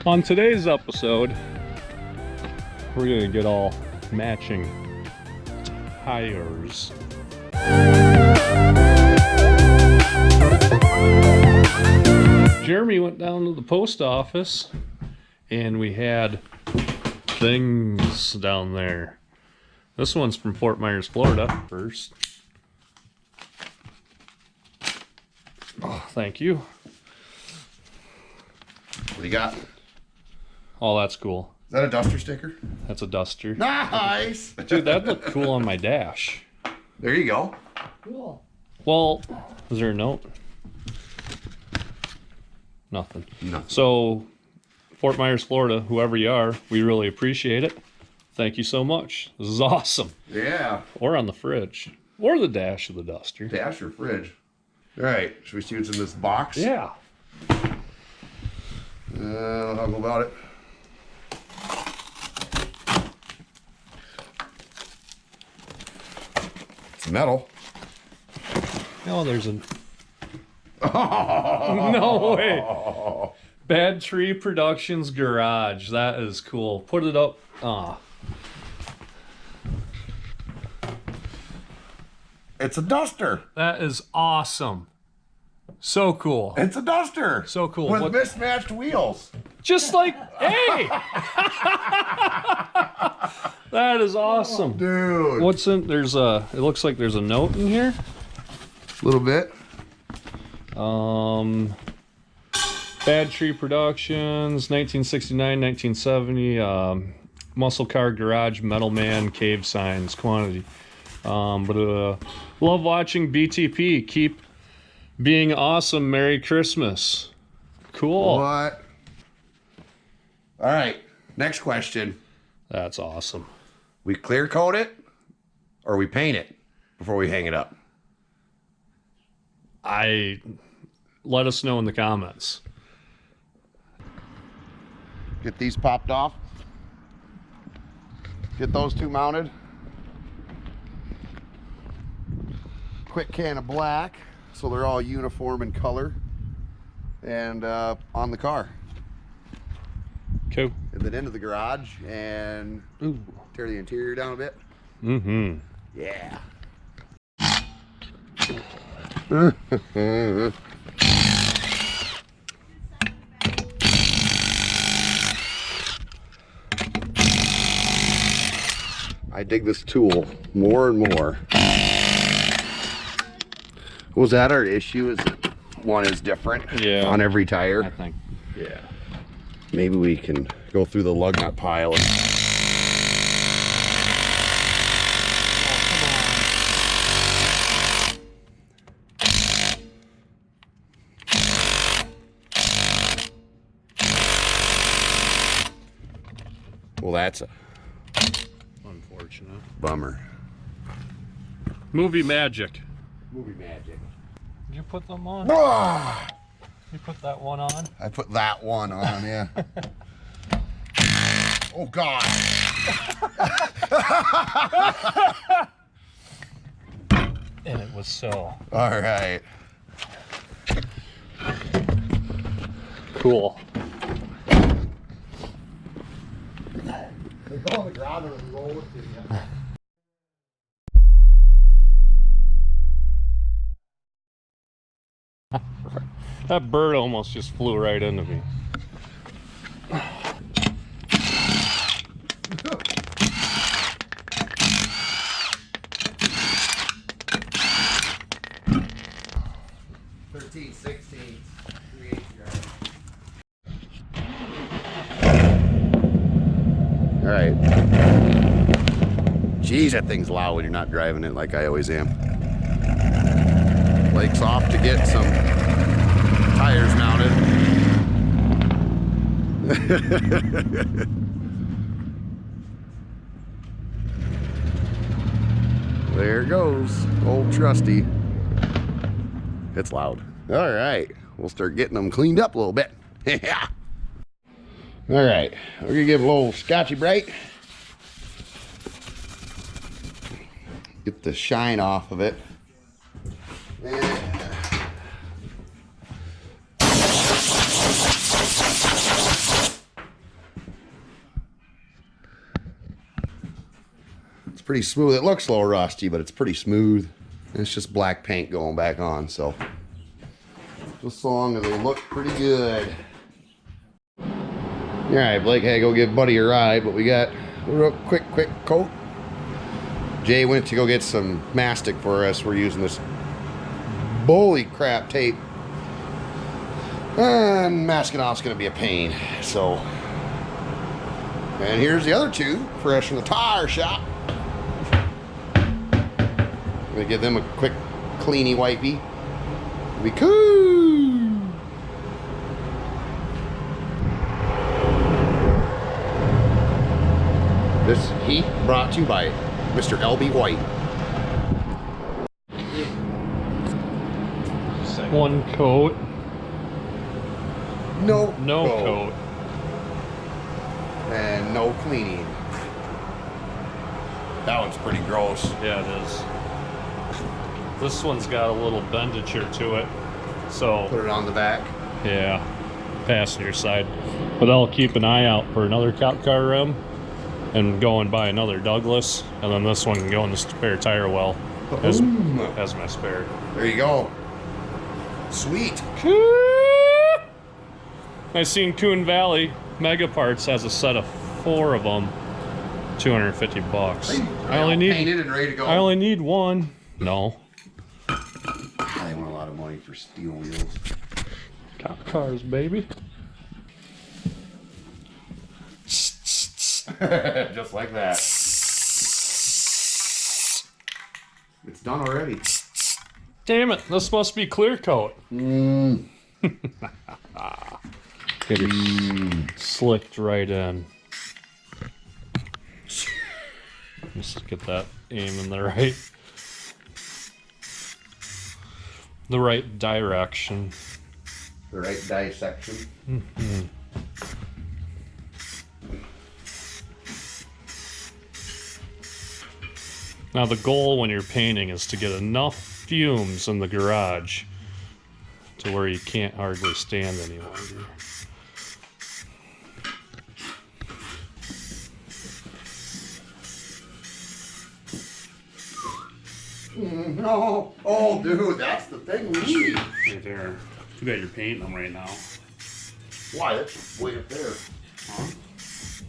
On today's episode, we're gonna get all matching tires. Jeremy went down to the post office and we had things down there. This one's from Fort Myers, Florida. First. Oh, thank you. What do you got? Oh, that's cool. Is that a Duster sticker? That's a Duster. Nice! Dude, that'd look cool on my dash. There you go. Cool. Well, is there a note? Nothing. No. So, Fort Myers, Florida, whoever you are, we really appreciate it. Thank you so much. This is awesome. Yeah. Or on the fridge. Or the dash of the Duster. Dash or fridge? All right. Should we see what's in this box? Yeah. I'll go about it. It's metal. Oh, there's a... No way. Bad Tree Productions Garage. That is cool. Put it up. Ah. It's a Duster. That is awesome. So cool. It's a Duster. So cool. With What- mismatched wheels. Just like, hey! That is awesome. Dude. What's in, there's a, it looks like there's a note in here. A little bit. Bad Tree Productions, 1969, 1970, Muscle Car Garage, Metal Man, Cave Signs, quantity. Love watching BTP. Keep being awesome. Merry Christmas. Cool. What? All right. Next question. That's awesome. We clear coat it or we paint it before we hang it up? Let us know in the comments. Get these popped off. Get those two mounted. Quick can of black so they're all uniform in color and on the car. Cool. And then into the garage and Ooh. tear the interior down a bit. Mm-hmm. Yeah. I dig this tool more and more. Was that our issue? Is that one is different on every tire? I think. Yeah. Maybe we can go through the lug nut pile. Well, that's a Unfortunate. bummer. Movie magic. Movie magic. Did you put them on? Ah! You put that one on? I put that one on, yeah. Oh, God. And it was so. All right. Cool. Go on the ground and roll with it. That bird almost just flew right into me. All right. Geez, that thing's loud when you're not driving it like I always am. Blake's off to get some tires mounted. There goes old Trusty. It's loud. All right, we'll start getting them cleaned up a little bit. Yeah. All right, we're gonna give it a little Scotchy Brite. Get the shine off of it. pretty smooth. It looks a little rusty, but it's pretty smooth. And it's just black paint going back on, so just so long as they look pretty good. All right, Blake had to go give Buddy a ride, but we got a real quick coat. Jay went to go get some mastic for us. We're using this bully crap tape. And masking off's gonna be a pain, so. And here's the other two, fresh from the tire shop. I'm gonna give them a quick cleany wipey. Be cool. This heat brought to you by Mr. LB White. One coat. No coat. And no cleaning. That one's pretty gross. Yeah, it is. This one's got a little bendature to it, so Put it on the back. yeah, passenger side. But I'll keep an eye out for another cop car rim and go and buy another Douglas, and then this one can go in the spare tire well as my spare. There you go. Sweet. I seen Coon Valley Mega Parts has a set of 4 of them, $250. I only need painted and ready to go. I only need one. No. They want a lot of money for steel wheels. Cop cars, baby. Just like that. It's done already. Damn it! This supposed to be clear coat. Get it slicked right in. Just get that aim in the right direction. The right dissection. Now the goal when you're painting is to get enough fumes in the garage to where you can't hardly stand any longer. No. Oh, dude, that's the thing we need. Right there. You got your paint on right now. Why? That's way up there. Huh?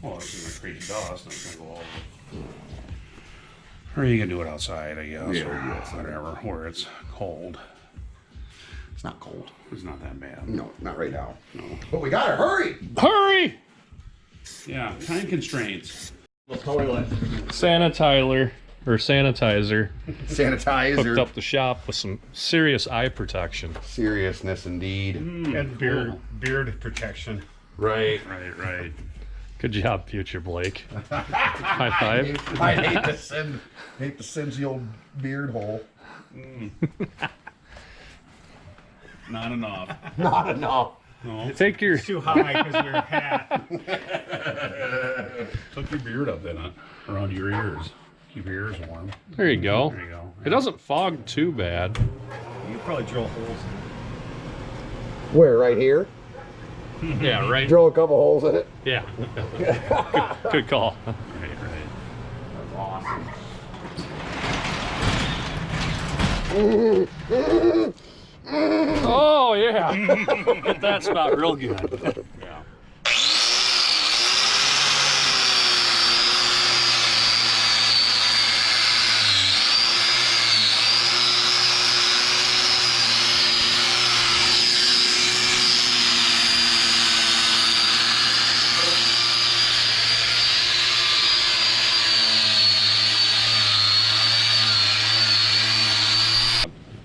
Well, it's gonna create dust and it's gonna go over. Or you can do it outside, I guess. Yeah, or outside. whatever, where it's cold. It's not cold. It's not that bad. No, not right now. No. But we gotta hurry. Hurry! Yeah, time constraints. Sanitizer Sanitizer. hooked up the shop with some serious eye protection. Seriousness indeed. And beard protection. Right. Right. Good job, future Blake. High five. I hate to singe the old beard hole. Not enough. Not enough. No. Take your Too high because of your hat. Tuck your beard up then around your ears. Keep your ears warm. There you go. There you go. It doesn't fog too bad. You probably drill holes Where? Right here? Yeah, right. Drill a couple holes in it. Yeah. Good call. Right. That's awesome. Oh yeah. Get that spot real good. Yeah.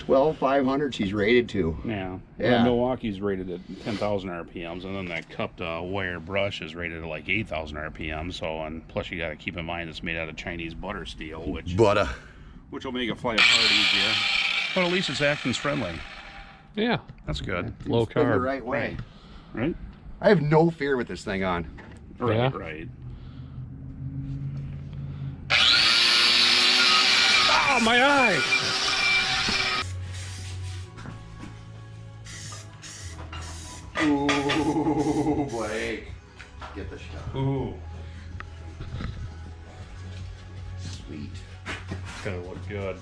$12,500 she's rated to. Yeah. Yeah. Well, Milwaukee's rated at 10,000 RPMs, and then that cupped wire brush is rated at like 8,000 RPM. So, and plus you got to keep in mind it's made out of Chinese butter steel, which Butter. will make it fly apart easier. But at least it's actions friendly. Yeah. That's good, Low Spin the carb. right way. right? I have no fear with this thing on. Yeah. Right. Oh my eye. Ooh, Blake. Get the shot. Ooh. Sweet. It's gonna look good.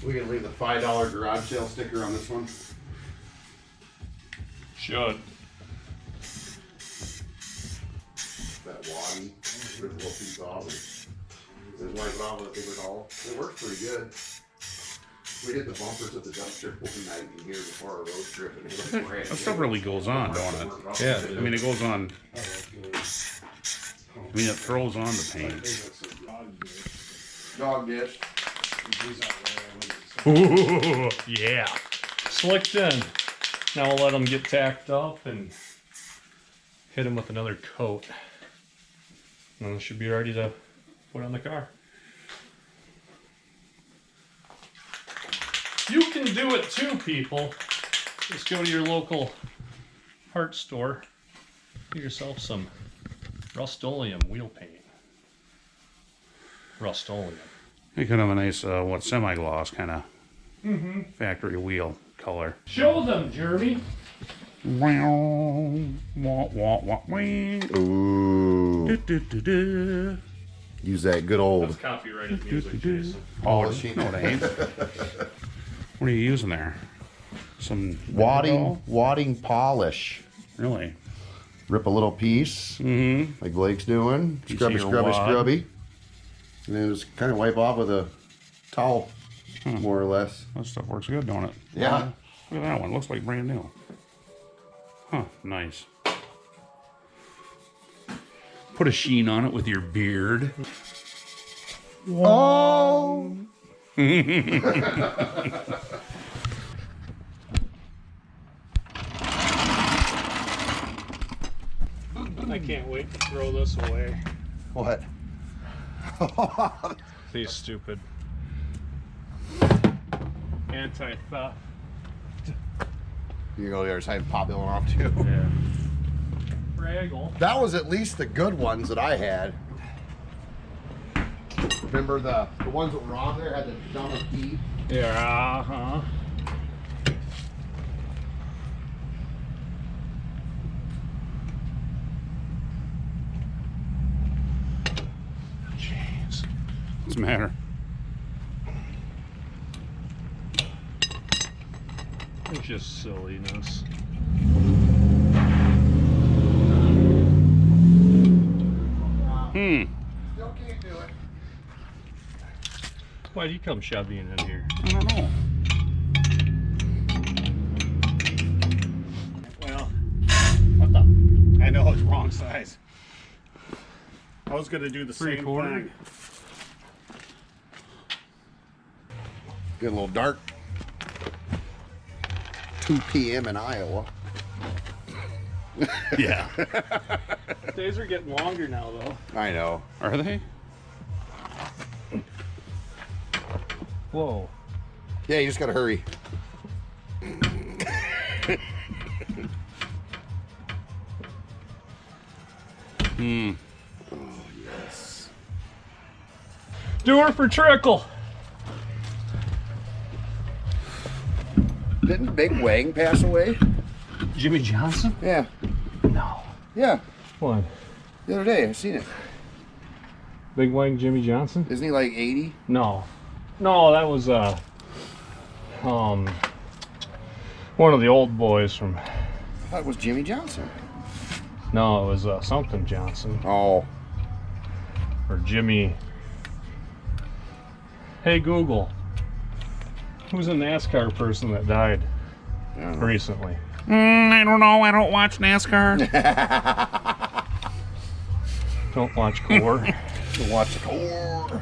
We can leave the $5 garage sale sticker on this one. Should. That wad, there's a little piece off. Just wipe it off with a paper towel. It works pretty good. We hit the bumpers at the dumpster one night in here before our road trip, and it was brand That stuff really goes on, don't it? Yeah. I mean, it goes on. I mean, it throws on the paint. Dog dish. Ooh, yeah. Slicked in. Now we'll let them get tacked up and hit them with another coat. And then it should be ready to put on the car. You can do it too, people. Just go to your local part store. Get yourself some Rust-Oleum wheel paint. Rust-Oleum. It could have a nice, semi-gloss kind of factory wheel color. Show them, Jeremy. Ooh. Use that good old. That's copyrighted music, Jason. Oh, no, it ain't. What are you using there? Some Wadding polish. Really? Rip a little piece, like Blake's doing. Piece Scrubby, of your scrubby, wad. scrubby. And then just kind of wipe off with a towel, more or less. That stuff works good, don't it? Yeah. Look at that one. Looks like brand new. Huh, nice. Put a sheen on it with your beard. Oh! I can't wait to throw this away. What? These stupid anti-theft. You go the other side and pop the one off too. Yeah. Fraggle. That was at least the good ones that I had. Remember the ones that were on there had the dumber key? Yeah, uh-huh. Jeez. What's the matter? It's just silliness. Still can't do it. Why'd you come Chevying in here? I don't know. Well, what the? I know it's wrong size. I was gonna do the same 3/4? thing. Get a little dark. 2 p.m. in Iowa. Yeah. Days are getting longer now, though. I know. Are they? Whoa. Yeah, you just gotta hurry. Oh, yes. Do her for trickle. Didn't Big Wang pass away? Jimmy Johnson? Yeah. No. Yeah. What? The other day, I seen it. Big Wang Jimmy Johnson? Isn't he like 80? No. No, that was one of the old boys from. I thought it was Jimmy Johnson. No, it was something Johnson Oh. or Jimmy. Hey Google, who's a NASCAR person that died recently? I don't know. I don't watch NASCAR. Don't watch Core. To watch the core.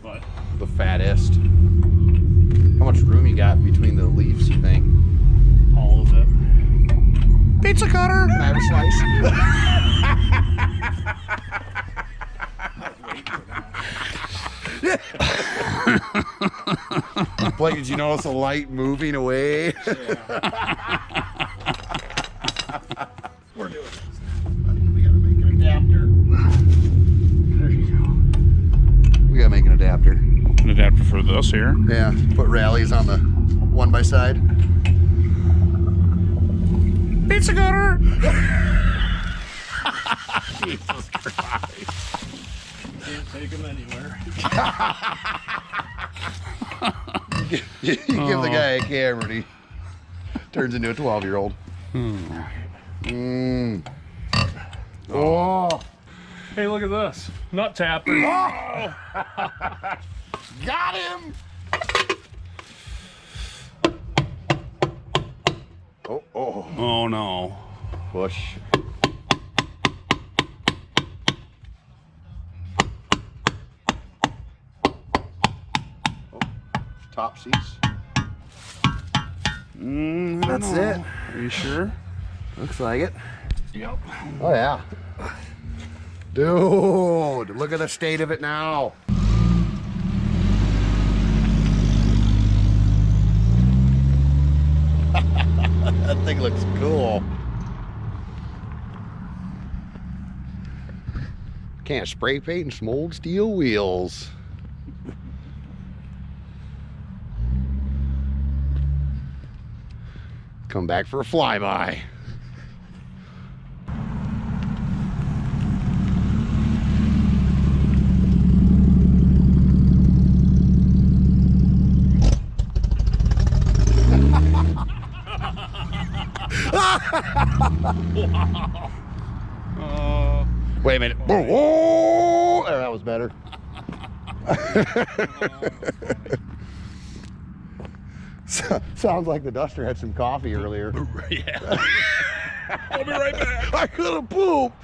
But The fattest. How much room you got between the leaves, you think? All of it. Pizza cutter! Can I have a slice? Blake, did you notice a light moving away? We're doing this. We gotta make an adapter. There you go. We gotta make an adapter. an adapter for this here. Yeah, put rallies on the 1x side. Pizza cutter. Jesus Christ. Can't take him anywhere. You give the guy a camera and he turns into a 12-year-old. Oh. Hey, look at this. Nut tapper. Oh. Got him. Oh, oh. Oh no. Push. Oh, topsies. That's it. Are you sure? Looks like it. Yep. Oh yeah. Dude, look at the state of it now. That thing looks cool. Can't spray paint and some old steel wheels. Come back for a flyby. Wow. Wait a minute. Whoa! There, that was better. Sounds like the Duster had some coffee earlier. Yeah. I'll be right back. I could have pooped.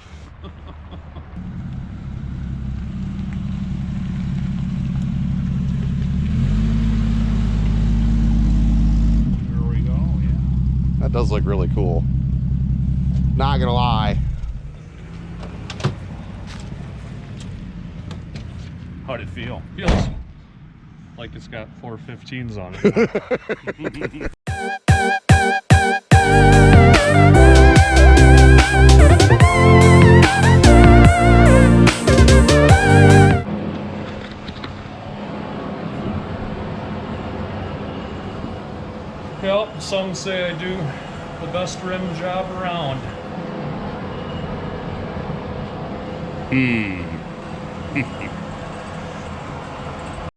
There we go, yeah. That does look really cool. Not gonna lie. How'd it feel? Feels like it's got 415s on it. Well, some say I do the best rim job around.